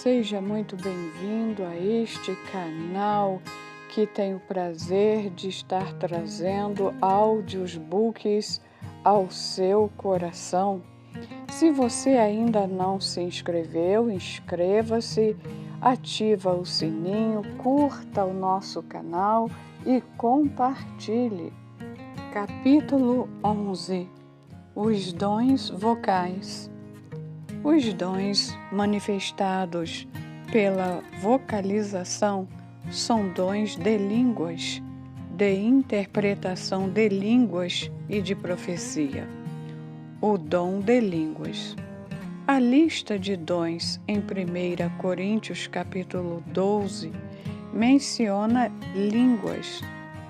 Seja muito bem-vindo a este canal que tem o prazer de estar trazendo áudios, books ao seu coração. Se você ainda não se inscreveu, inscreva-se, ativa o sininho, curta o nosso canal e compartilhe. Capítulo 11. Os dons vocais. Os dons manifestados pela vocalização são dons de línguas, de interpretação de línguas e de profecia. O dom de línguas. A lista de dons em 1 Coríntios capítulo 12 menciona línguas.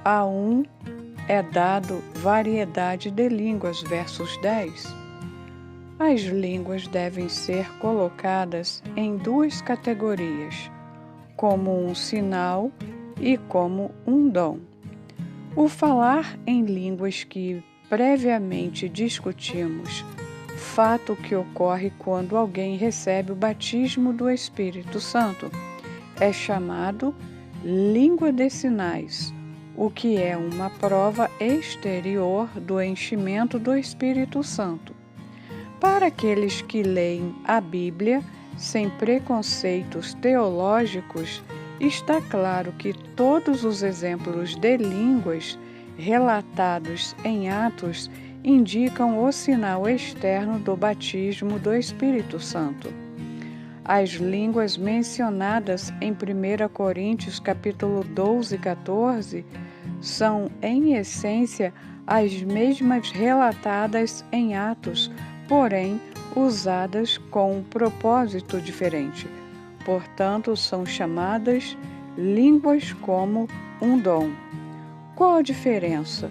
A um é dado variedade de línguas, versos 10. As línguas devem ser colocadas em duas categorias, como um sinal e como um dom. O falar em línguas que previamente discutimos, fato que ocorre quando alguém recebe o batismo do Espírito Santo, é chamado língua de sinais, o que é uma prova exterior do enchimento do Espírito Santo. Para aqueles que leem a Bíblia sem preconceitos teológicos, está claro que todos os exemplos de línguas relatados em Atos indicam o sinal externo do batismo do Espírito Santo. As línguas mencionadas em 1 Coríntios capítulo 12 e 14 são, em essência, as mesmas relatadas em Atos, porém usadas com um propósito diferente. Portanto, são chamadas línguas como um dom. Qual a diferença?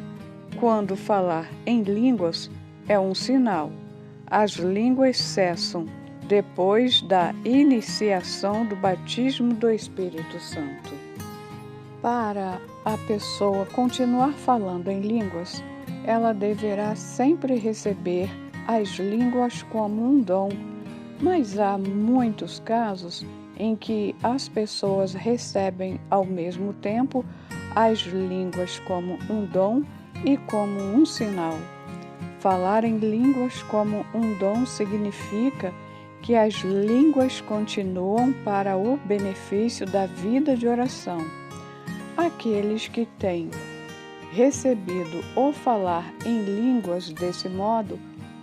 Quando falar em línguas é um sinal. As línguas cessam depois da iniciação do batismo do Espírito Santo. Para a pessoa continuar falando em línguas, ela deverá sempre receber as línguas como um dom, mas há muitos casos em que as pessoas recebem ao mesmo tempo as línguas como um dom e como um sinal. Falar em línguas como um dom significa que as línguas continuam para o benefício da vida de oração. Aqueles que têm recebido o falar em línguas desse modo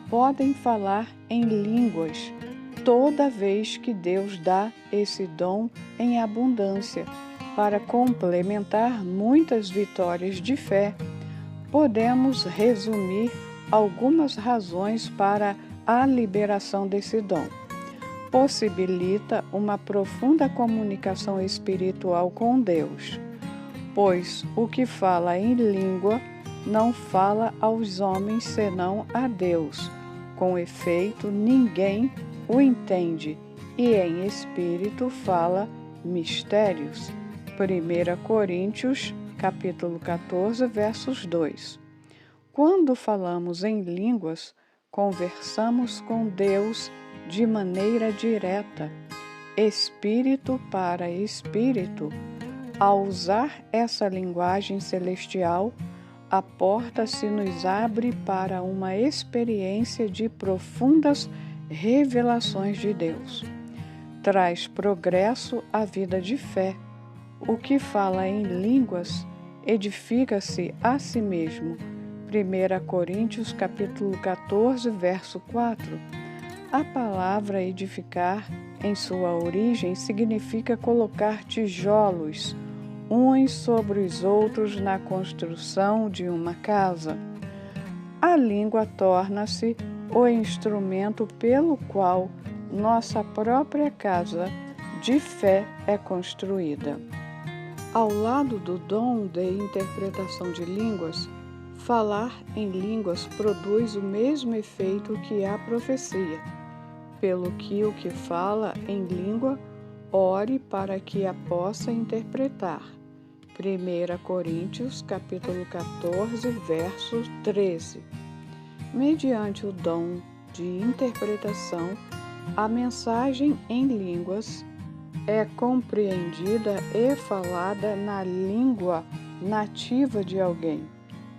podem falar em línguas toda vez que Deus dá esse dom em abundância para complementar muitas vitórias de fé. Podemos resumir algumas razões para a liberação desse dom. Possibilita uma profunda comunicação espiritual com Deus, pois o que fala em língua não fala aos homens senão a Deus. Com efeito, ninguém o entende e em espírito fala mistérios. 1 Coríntios, capítulo 14, versos 2. Quando falamos em línguas, conversamos com Deus de maneira direta, espírito para espírito. Ao usar essa linguagem celestial, a porta se nos abre para uma experiência de profundas revelações de Deus. Traz progresso à vida de fé. O que fala em línguas edifica-se a si mesmo. 1 Coríntios capítulo 14, verso 4. A palavra edificar, em sua origem, significa colocar tijolos uns sobre os outros na construção de uma casa. A língua torna-se o instrumento pelo qual nossa própria casa de fé é construída. Ao lado do dom de interpretação de línguas, falar em línguas produz o mesmo efeito que a profecia, pelo que o que fala em língua ore para que a possa interpretar. 1 Coríntios, capítulo 14, verso 13. Mediante o dom de interpretação, a mensagem em línguas é compreendida e falada na língua nativa de alguém,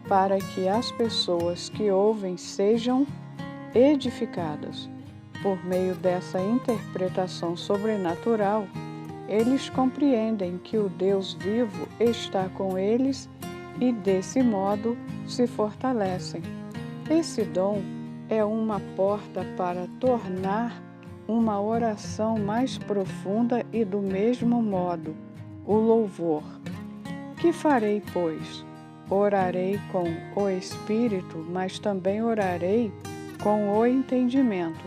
para que as pessoas que ouvem sejam edificadas. Por meio dessa interpretação sobrenatural, eles compreendem que o Deus vivo está com eles e, desse modo, se fortalecem. Esse dom é uma porta para tornar uma oração mais profunda e, do mesmo modo, o louvor. Que farei, pois? Orarei com o Espírito, mas também orarei com o entendimento.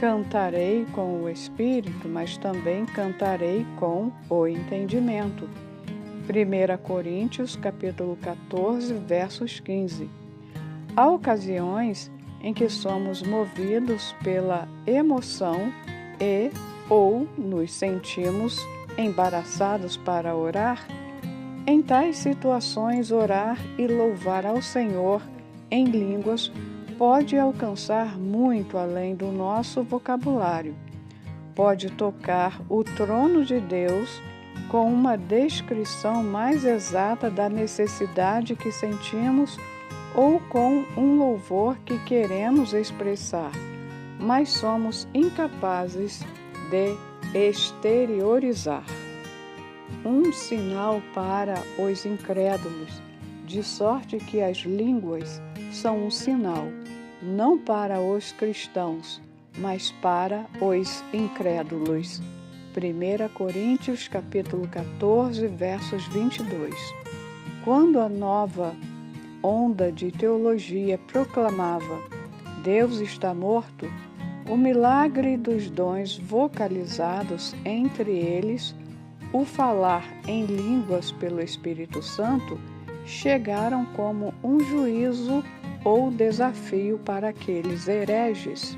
Cantarei com o Espírito, mas também cantarei com o entendimento. 1 Coríntios, capítulo 14, versos 15. Há ocasiões em que somos movidos pela emoção e ou nos sentimos embaraçados para orar. Em tais situações, orar e louvar ao Senhor em línguas pode alcançar muito além do nosso vocabulário. Pode tocar o trono de Deus com uma descrição mais exata da necessidade que sentimos ou com um louvor que queremos expressar, mas somos incapazes de exteriorizar. Um sinal para os incrédulos, de sorte que as línguas são um sinal, não para os cristãos, mas para os incrédulos. 1 Coríntios, capítulo 14, versos 22. Quando a nova onda de teologia proclamava Deus está morto, o milagre dos dons vocalizados, entre eles o falar em línguas pelo Espírito Santo, chegaram como um juízo ou desafio para aqueles hereges.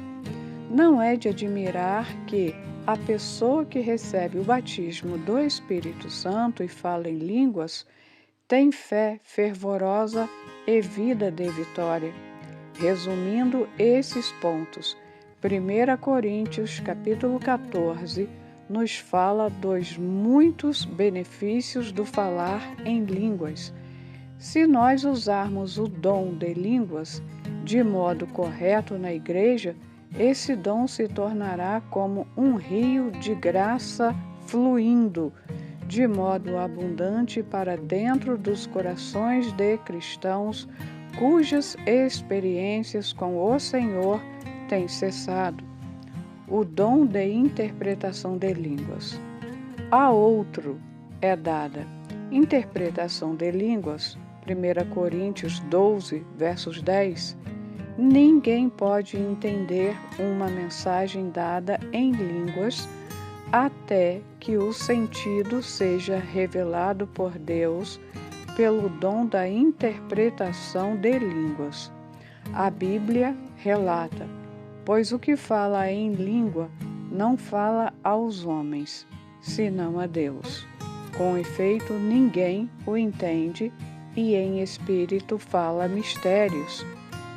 Não é de admirar que a pessoa que recebe o batismo do Espírito Santo e fala em línguas tem fé fervorosa e vida de vitória. Resumindo esses pontos, 1 Coríntios, capítulo 14, nos fala dos muitos benefícios do falar em línguas. Se nós usarmos o dom de línguas de modo correto na igreja, esse dom se tornará como um rio de graça fluindo de modo abundante para dentro dos corações de cristãos cujas experiências com o Senhor têm cessado. O dom de interpretação de línguas. A outro é dada interpretação de línguas, 1 Coríntios 12, versos 10. Ninguém pode entender uma mensagem dada em línguas até que o sentido seja revelado por Deus pelo dom da interpretação de línguas. A Bíblia relata: pois o que fala em língua não fala aos homens, senão a Deus. Com efeito, ninguém o entende e em espírito fala mistérios.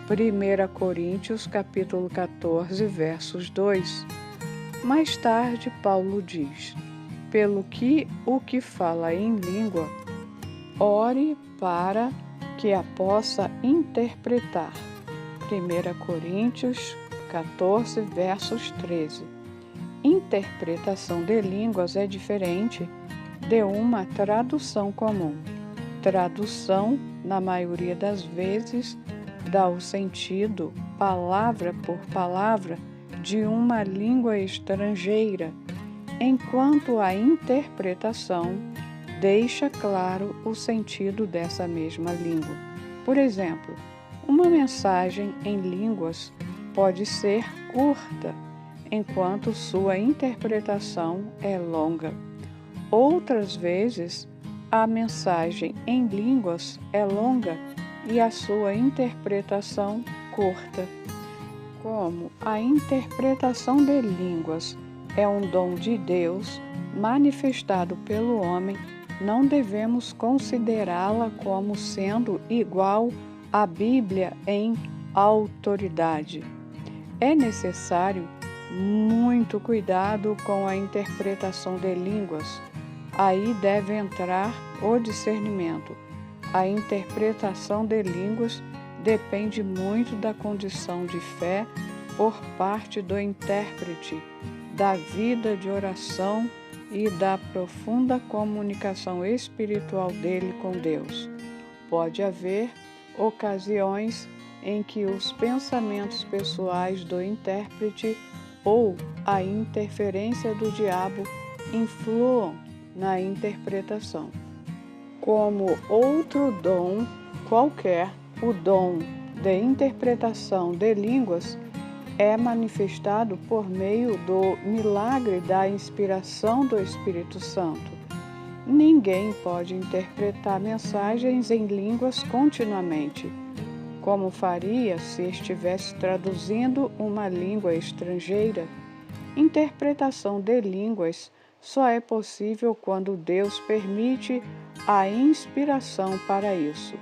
1 Coríntios, capítulo 14, versos 2. Mais tarde, Paulo diz: pelo que o que fala em língua, ore para que a possa interpretar. 1 Coríntios 14, versos 13. Interpretação de línguas é diferente de uma tradução comum. Tradução, na maioria das vezes, dá o sentido, palavra por palavra, de uma língua estrangeira, enquanto a interpretação deixa claro o sentido dessa mesma língua. Por exemplo, uma mensagem em línguas pode ser curta, enquanto sua interpretação é longa. Outras vezes, a mensagem em línguas é longa e a sua interpretação curta. Como a interpretação de línguas é um dom de Deus manifestado pelo homem, não devemos considerá-la como sendo igual à Bíblia em autoridade. É necessário Muito cuidado com a interpretação de línguas. Aí deve entrar o discernimento. A interpretação de línguas depende muito da condição de fé por parte do intérprete, da vida de oração e da profunda comunicação espiritual dele com Deus. Pode haver ocasiões em que os pensamentos pessoais do intérprete ou a interferência do diabo influam na interpretação. Como outro dom qualquer, o dom de interpretação de línguas é manifestado por meio do milagre da inspiração do Espírito Santo. Ninguém pode interpretar mensagens em línguas continuamente, como faria se estivesse traduzindo uma língua estrangeira. Interpretação de línguas só é possível quando Deus permite a inspiração para isso.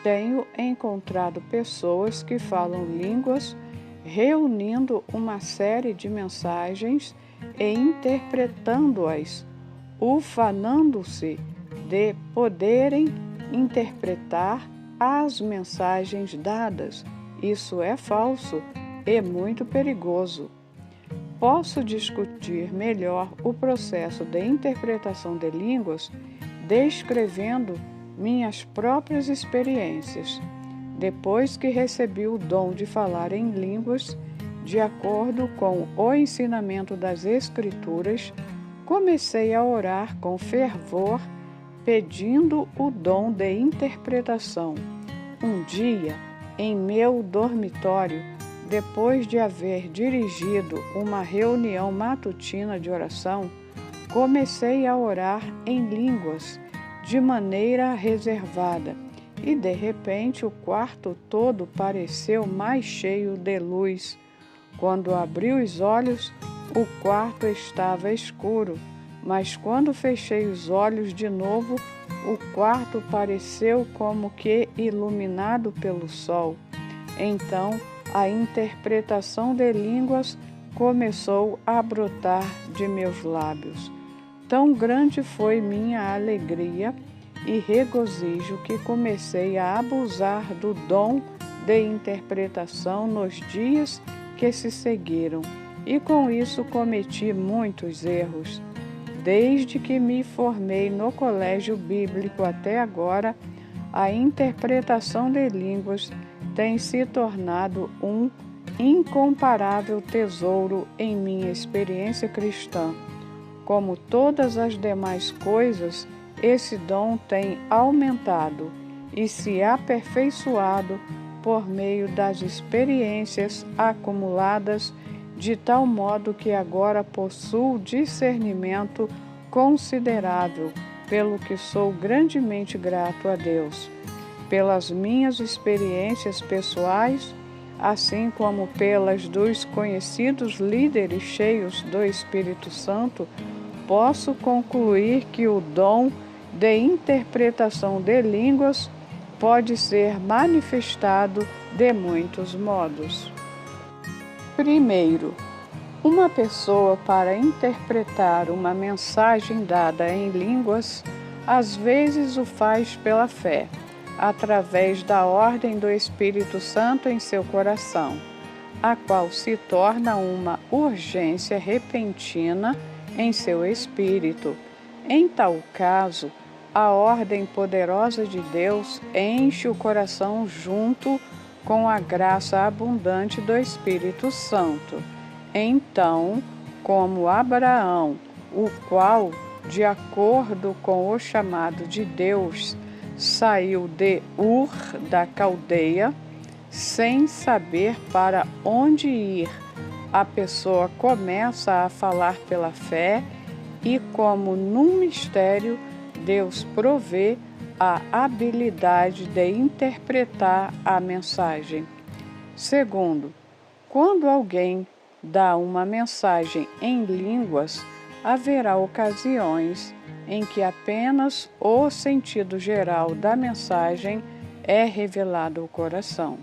Tenho encontrado pessoas que falam línguas reunindo uma série de mensagens e interpretando-as, ufanando-se de poderem interpretar as mensagens dadas. Isso é falso e muito perigoso. Posso discutir melhor o processo de interpretação de línguas descrevendo minhas próprias experiências. Depois que recebi o dom de falar em línguas, de acordo com o ensinamento das Escrituras, comecei a orar com fervor, pedindo o dom de interpretação. Um dia, em meu dormitório, depois de haver dirigido uma reunião matutina de oração, comecei a orar em línguas, de maneira reservada, e de repente o quarto todo pareceu mais cheio de luz. Quando abri os olhos, o quarto estava escuro, mas quando fechei os olhos de novo, o quarto pareceu como que iluminado pelo sol. Então, a interpretação de línguas começou a brotar de meus lábios. Tão grande foi minha alegria e regozijo que comecei a abusar do dom de interpretação nos dias que se seguiram, e com isso cometi muitos erros. Desde que me formei no colégio bíblico até agora, a interpretação de línguas tem se tornado um incomparável tesouro em minha experiência cristã. Como todas as demais coisas, esse dom tem aumentado e se aperfeiçoado por meio das experiências acumuladas, de tal modo que agora possuo discernimento considerável, pelo que sou grandemente grato a Deus. Pelas minhas experiências pessoais, assim como pelas dos conhecidos líderes cheios do Espírito Santo, posso concluir que o dom de interpretação de línguas pode ser manifestado de muitos modos. Primeiro, uma pessoa, para interpretar uma mensagem dada em línguas, às vezes o faz pela fé, através da ordem do Espírito Santo em seu coração, a qual se torna uma urgência repentina em seu espírito. Em tal caso, a ordem poderosa de Deus enche o coração junto com a graça abundante do Espírito Santo. Então, como Abraão, o qual, de acordo com o chamado de Deus, saiu de Ur da Caldeia, sem saber para onde ir, a pessoa começa a falar pela fé e, como num mistério, Deus provê a habilidade de interpretar a mensagem. Segundo, quando alguém dá uma mensagem em línguas, haverá ocasiões em que apenas o sentido geral da mensagem é revelado ao coração.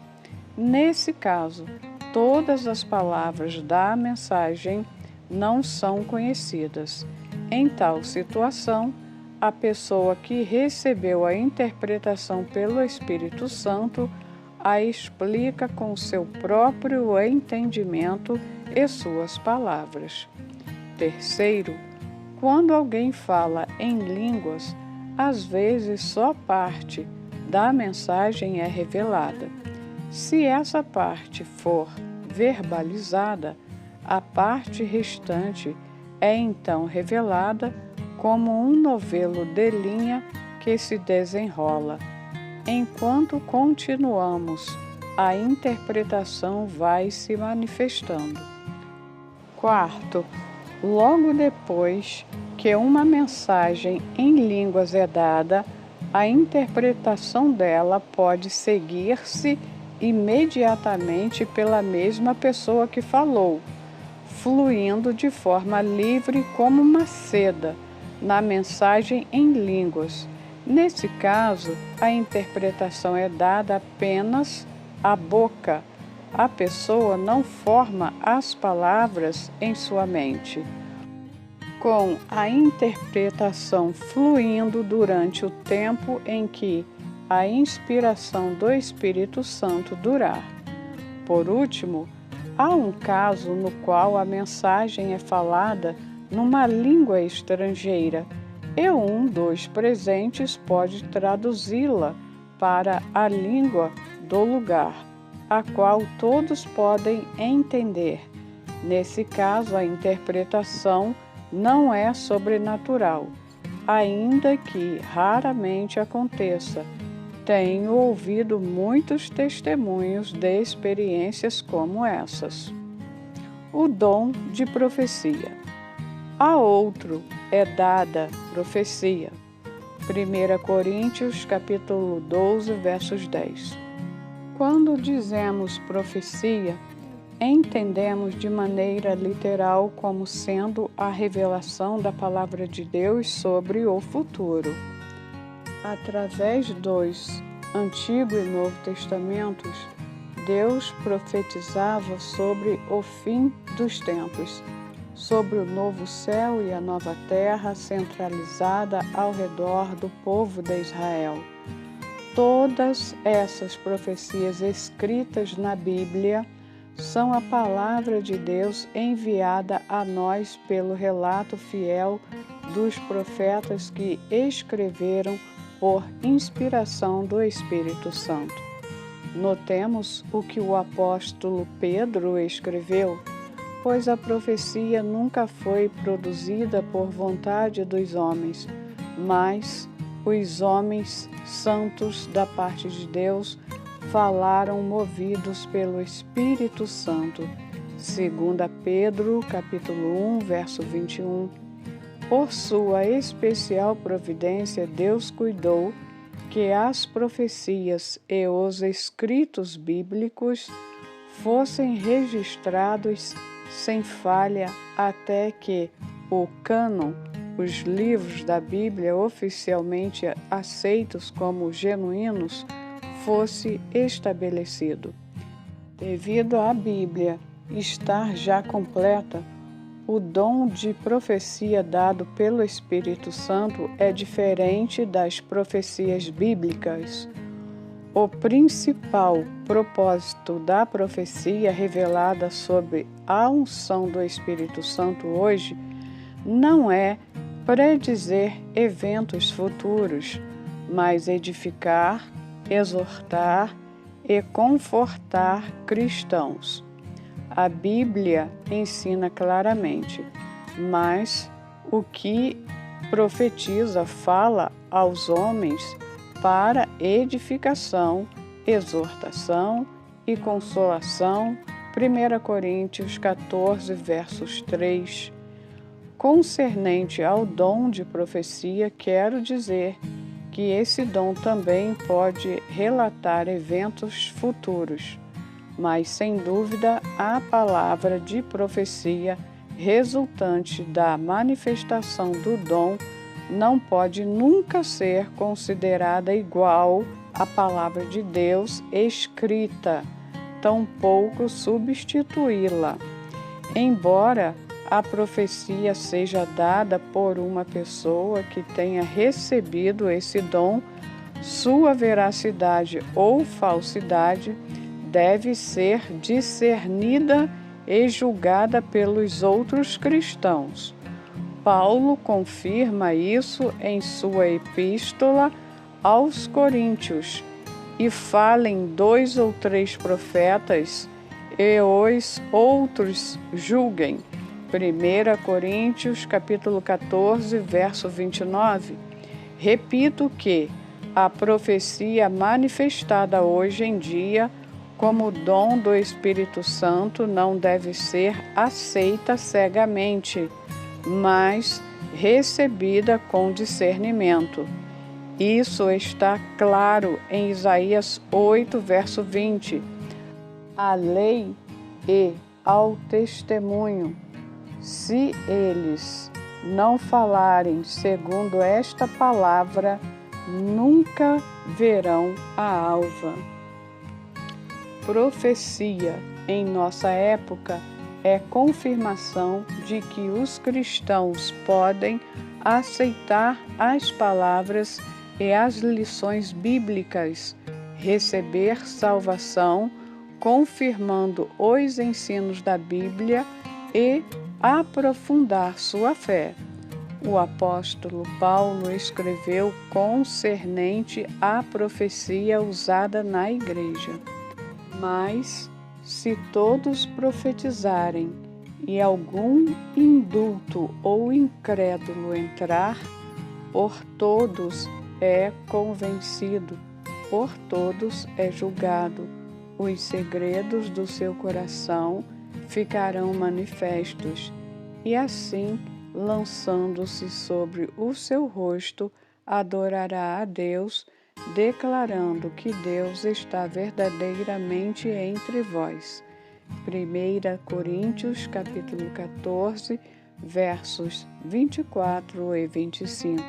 Nesse caso, todas as palavras da mensagem não são conhecidas. Em tal situação, a pessoa que recebeu a interpretação pelo Espírito Santo a explica com seu próprio entendimento e suas palavras. Terceiro, quando alguém fala em línguas, às vezes só parte da mensagem é revelada. Se essa parte for verbalizada, a parte restante é então revelada como um novelo de linha que se desenrola. Enquanto continuamos, a interpretação vai se manifestando. Quarto, logo depois que uma mensagem em línguas é dada, a interpretação dela pode seguir-se imediatamente pela mesma pessoa que falou, fluindo de forma livre como uma seda na mensagem em línguas. Nesse caso, a interpretação é dada apenas à boca. A pessoa não forma as palavras em sua mente. Com a interpretação fluindo durante o tempo em que a inspiração do Espírito Santo durar. Por último, há um caso no qual a mensagem é falada numa língua estrangeira e um dos presentes pode traduzi-la para a língua do lugar, a qual todos podem entender. Nesse caso, a interpretação não é sobrenatural, ainda que raramente aconteça. Tenho ouvido muitos testemunhos de experiências como essas. O dom de profecia. A outro é dada profecia. 1 Coríntios capítulo 12, versos 10. Quando dizemos profecia, entendemos de maneira literal como sendo a revelação da palavra de Deus sobre o futuro. Através dos Antigo e Novo Testamentos, Deus profetizava sobre o fim dos tempos, sobre o novo céu e a nova terra centralizada ao redor do povo de Israel. Todas essas profecias escritas na Bíblia são a palavra de Deus enviada a nós pelo relato fiel dos profetas que escreveram por inspiração do Espírito Santo. Notemos o que o apóstolo Pedro escreveu, pois a profecia nunca foi produzida por vontade dos homens, mas os homens santos da parte de Deus falaram movidos pelo Espírito Santo. 2 Pedro, capítulo 1, verso 21. Por sua especial providência, Deus cuidou que as profecias e os escritos bíblicos fossem registrados sem falha até que o cânon, os livros da Bíblia oficialmente aceitos como genuínos, fosse estabelecido. Devido à Bíblia estar já completa, o dom de profecia dado pelo Espírito Santo é diferente das profecias bíblicas. O principal propósito da profecia revelada sob a unção do Espírito Santo hoje não é predizer eventos futuros, mas edificar, exortar e confortar cristãos. A Bíblia ensina claramente, mas o que profetiza fala aos homens para edificação, exortação e consolação. 1 Coríntios 14, versos 3. Concernente ao dom de profecia, quero dizer que esse dom também pode relatar eventos futuros, mas sem dúvida a palavra de profecia resultante da manifestação do dom não pode nunca ser considerada igual à palavra de Deus escrita. tampouco substituí-la. Embora a profecia seja dada por uma pessoa que tenha recebido esse dom, sua veracidade ou falsidade deve ser discernida e julgada pelos outros cristãos. Paulo confirma isso em sua epístola aos Coríntios e fala em 2 ou 3 profetas e os outros julguem. 1 Coríntios capítulo 14, verso 29. Repito que a profecia manifestada hoje em dia como dom do Espírito Santo não deve ser aceita cegamente, mas recebida com discernimento. Isso está claro em Isaías 8, verso 20. À lei e ao testemunho, se eles não falarem segundo esta palavra, nunca verão a alva. Profecia, em nossa época, é confirmação de que os cristãos podem aceitar as palavras e as lições bíblicas, receber salvação, confirmando os ensinos da Bíblia e aprofundar sua fé. O apóstolo Paulo escreveu concernente à profecia usada na igreja. Mas, se todos profetizarem e algum indulto ou incrédulo entrar, por todos é convencido, por todos é julgado. Os segredos do seu coração ficarão manifestos, e assim, lançando-se sobre o seu rosto, adorará a Deus, declarando que Deus está verdadeiramente entre vós. 1 Coríntios capítulo 14, versos 24 e 25.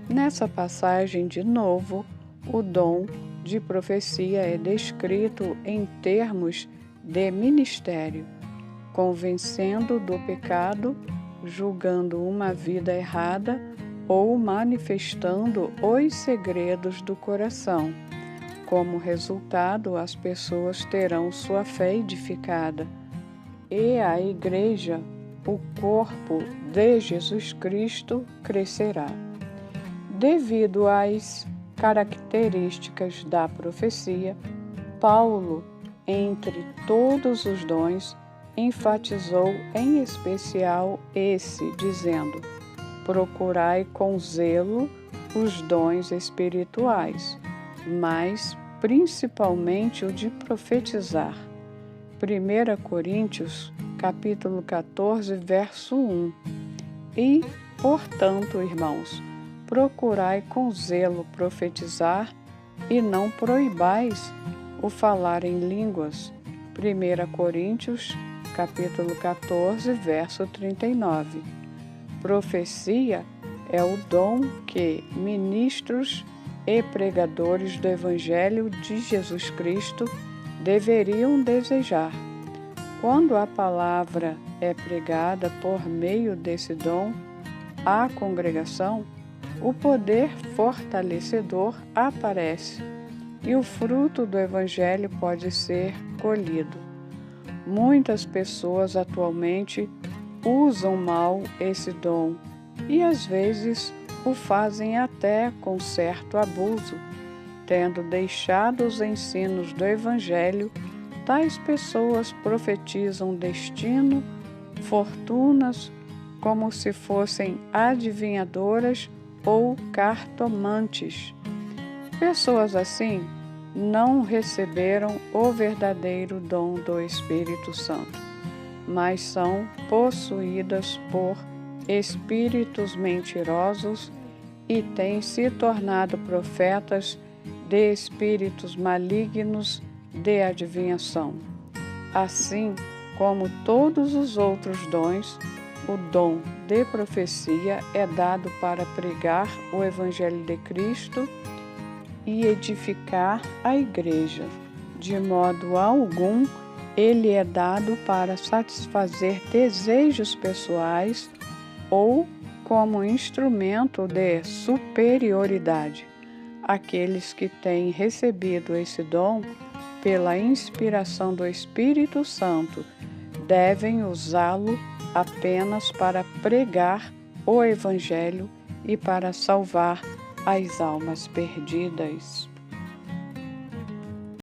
Nessa passagem, de novo, o dom de profecia é descrito em termos de ministério, convencendo do pecado, julgando uma vida errada ou manifestando os segredos do coração. Como resultado, as pessoas terão sua fé edificada e a igreja, o corpo de Jesus Cristo, crescerá. Devido às características da profecia, Paulo, entre todos os dons, enfatizou em especial esse, dizendo: procurai com zelo os dons espirituais, mas principalmente o de profetizar. 1 Coríntios, capítulo 14, verso 1. E, portanto, irmãos, procurai com zelo profetizar e não proibais o falar em línguas. 1 Coríntios, capítulo 14, verso 39. Profecia é o dom que ministros e pregadores do Evangelho de Jesus Cristo deveriam desejar. Quando a palavra é pregada por meio desse dom à congregação, o poder fortalecedor aparece e o fruto do Evangelho pode ser colhido. Muitas pessoas atualmente usam mal esse dom e às vezes o fazem até com certo abuso. Tendo deixado os ensinos do Evangelho, tais pessoas profetizam destino, fortunas, como se fossem adivinhadoras ou cartomantes. Pessoas assim não receberam o verdadeiro dom do Espírito Santo, mas são possuídas por espíritos mentirosos e têm se tornado profetas de espíritos malignos de adivinhação. Assim como todos os outros dons, o dom de profecia é dado para pregar o Evangelho de Cristo e edificar a Igreja. De modo algum, ele é dado para satisfazer desejos pessoais ou como instrumento de superioridade. Aqueles que têm recebido esse dom pela inspiração do Espírito Santo devem usá-lo apenas para pregar o Evangelho e para salvar as almas perdidas.